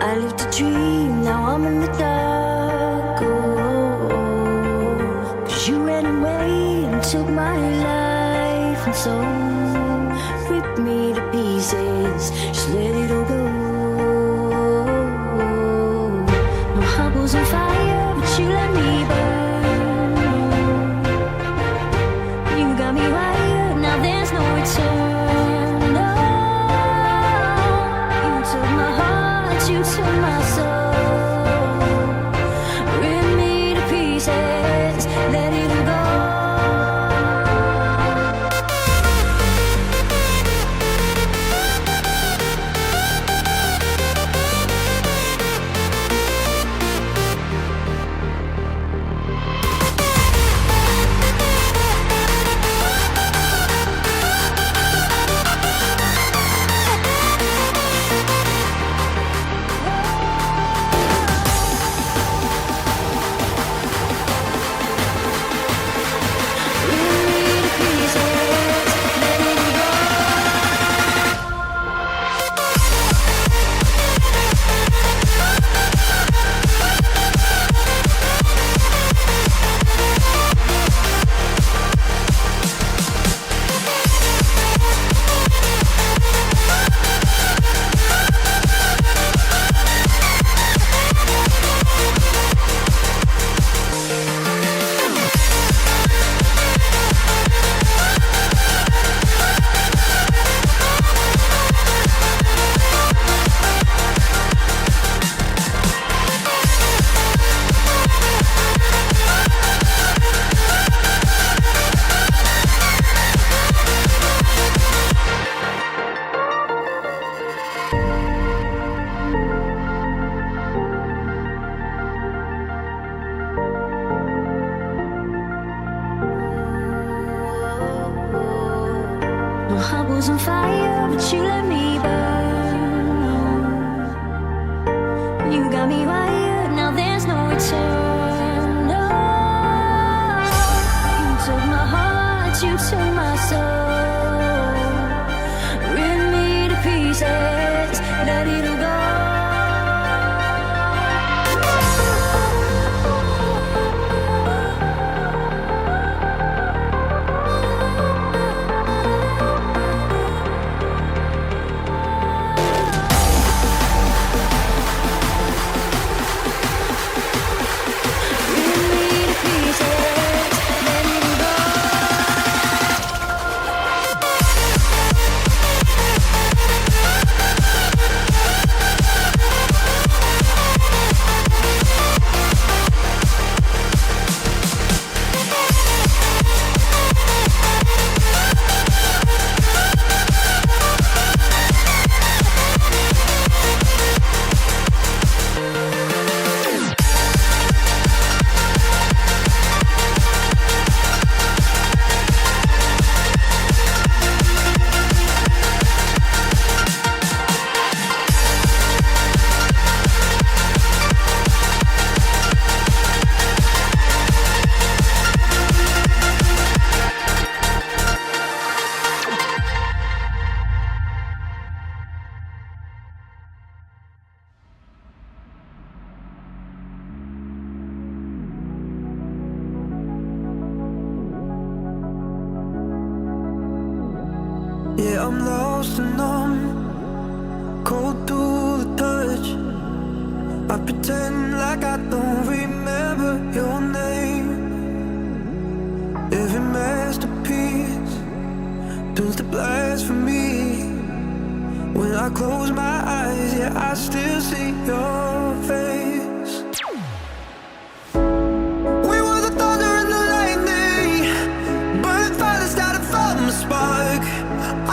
I lived a dream, now I'm in the dark. Oh, 'cause you ran away and took my life, and so ripped me to pieces. Just let it all go. My heart was on fire, but you let me burn. You got me wired, now there's no return. No, you took my heart, you took my soul, rip me to pieces, let it all go. My heart was on fire, but you let me burn. You got me wired, now there's no return. No, you took my heart, you took my soul, rip me to pieces, let it all go. Yeah, I'm lost and numb, cold to the touch. I pretend like I don't remember your name. Every masterpiece turns to blasphemy. When I close my eyes, yeah, I still see your face. We were the thunder and the lightning, burning fire started from a spark.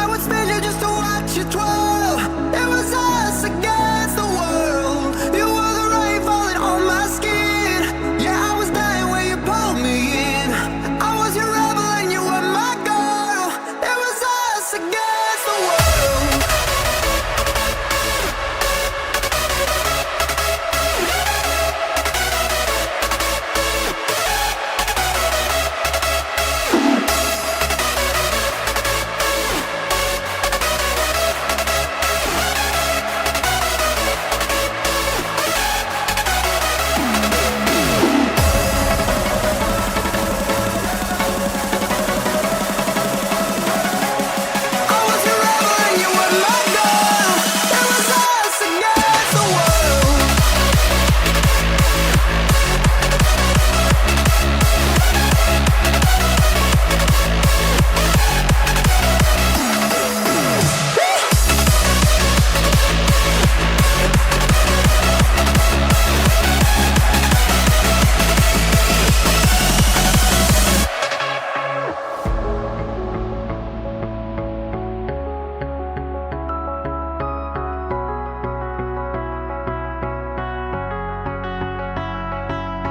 I would spin you just to watch you twirl. It was us against the world. You were the rain falling on my skin. Yeah, I was dying when you pulled me in. I was your rebel and you were my girl. It was us against the world.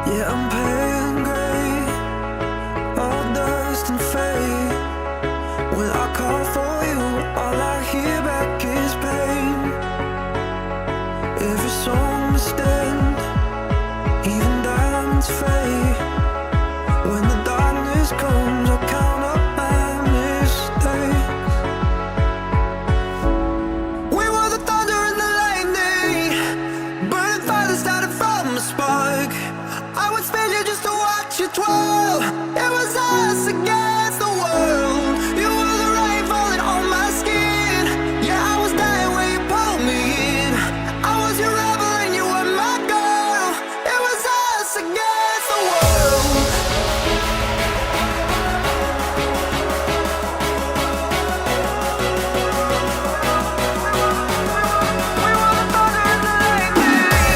Yeah, I'm pale gray, all dust and fade. When I call for you, all I hear back is pain. Every song must end, even diamonds fade. When the darkness comes, I'll count up my mistakes. We were the thunder and the lightning, burning fire that started from a spark. I would spend you just to watch you twirl. It was us against the world. You were the rain falling on my skin. Yeah, I was dying when you pulled me in. I was your rebel and you were my girl. It was us against the world. We were the thunder and the lightning.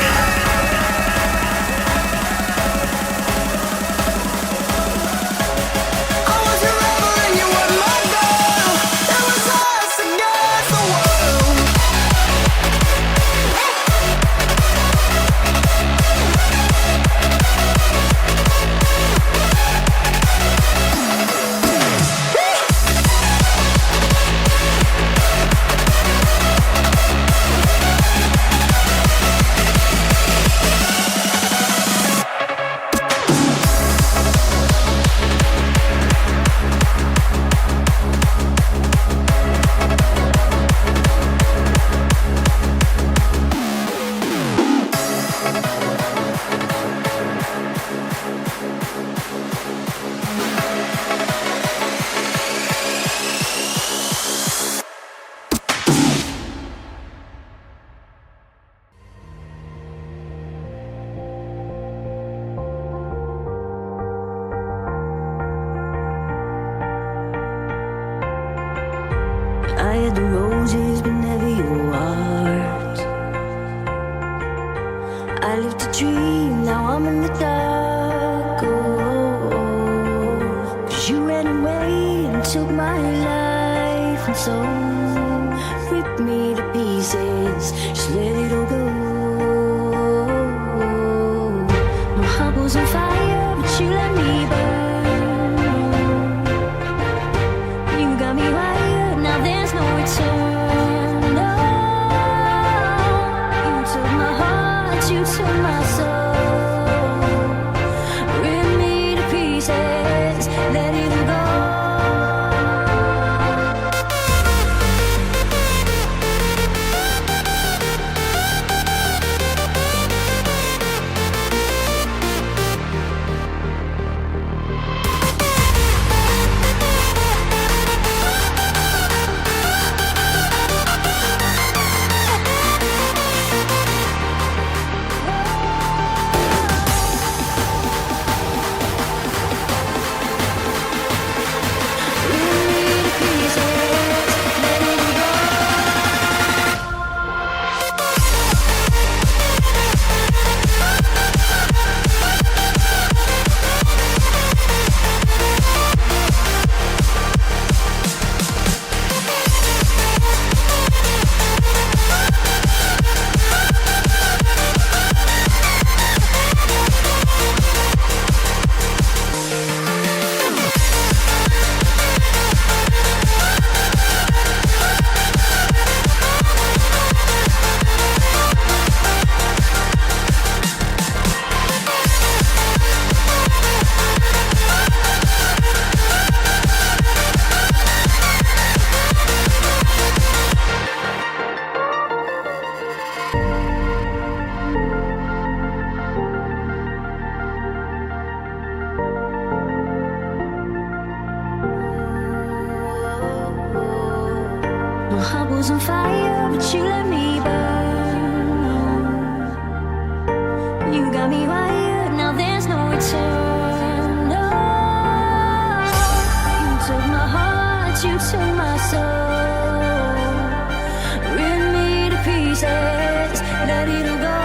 I was your rebel and you were my girl. It was us against the world. I had the roses, but never your heart. I lived a dream, now I'm in the dark. Oh, 'cause you ran away and took my life, and so ripped me to pieces. Just let it all go. My heart was on fire, but you let me burn. You got me wired, now there's no return. No, you took my heart, you took my soul. Rip me to pieces, let it all go. My heart was on fire, but you let me burn. You got me wired, now there's no return. No, you took my heart, you took my soul. Rip me to pieces, let it all go.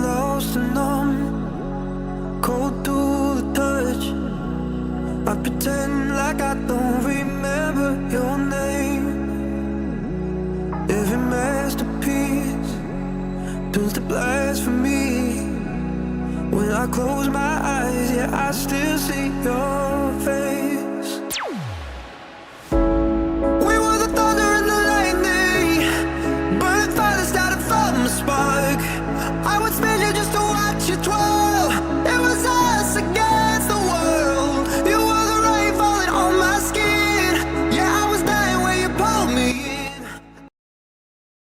lost and numb, cold to the touch. I pretend like I don't remember your name. Every masterpiece turns to blasphemy. When I close my eyes, yeah, I still see your face.